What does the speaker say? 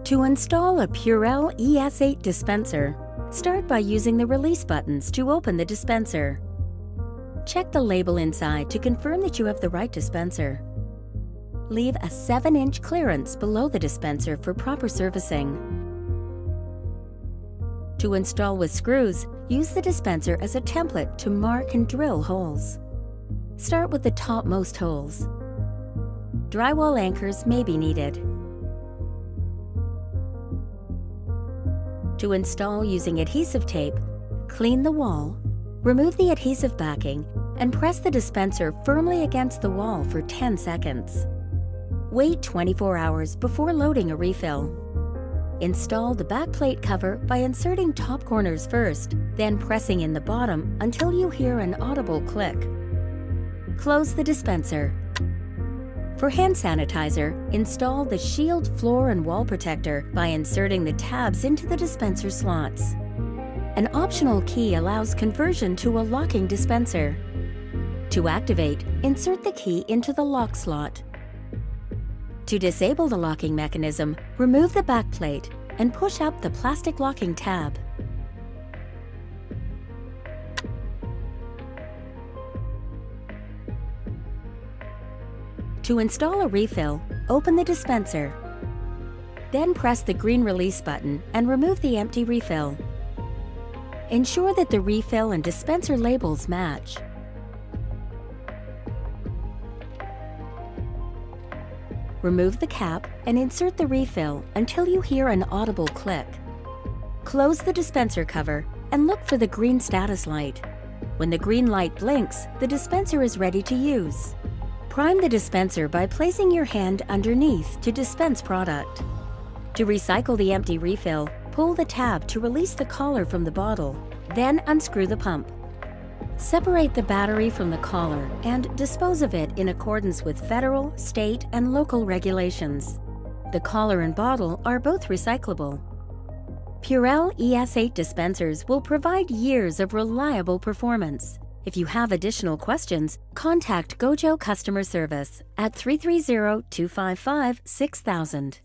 To install a PURELL ES8 dispenser, start by using the release buttons to open the dispenser. Check the label inside to confirm that you have the right dispenser. Leave a 7-inch clearance below the dispenser for proper servicing. To install with screws, use the dispenser as a template to mark and drill holes. Start with the topmost holes. Drywall anchors may be needed. To install using adhesive tape, clean the wall, remove the adhesive backing, and press the dispenser firmly against the wall for 10 seconds. Wait 24 hours before loading a refill. Install the back plate cover by inserting top corners first, then pressing in the bottom until you hear an audible click. Close the dispenser. For hand sanitizer, install the shield floor and wall protector by inserting the tabs into the dispenser slots. An optional key allows conversion to a locking dispenser. To activate, insert the key into the lock slot. To disable the locking mechanism, remove the back plate and push up the plastic locking tab. To install a refill, open the dispenser. Then press the green release button and remove the empty refill. Ensure that the refill and dispenser labels match. Remove the cap and insert the refill until you hear an audible click. Close the dispenser cover and look for the green status light. When the green light blinks, the dispenser is ready to use. Prime the dispenser by placing your hand underneath to dispense product. To recycle the empty refill, pull the tab to release the collar from the bottle, then unscrew the pump. Separate the battery from the collar and dispose of it in accordance with federal, state, and local regulations. The collar and bottle are both recyclable. PURELL ES8 dispensers will provide years of reliable performance. If you have additional questions, contact GOJO Customer Service at 330-255-6000.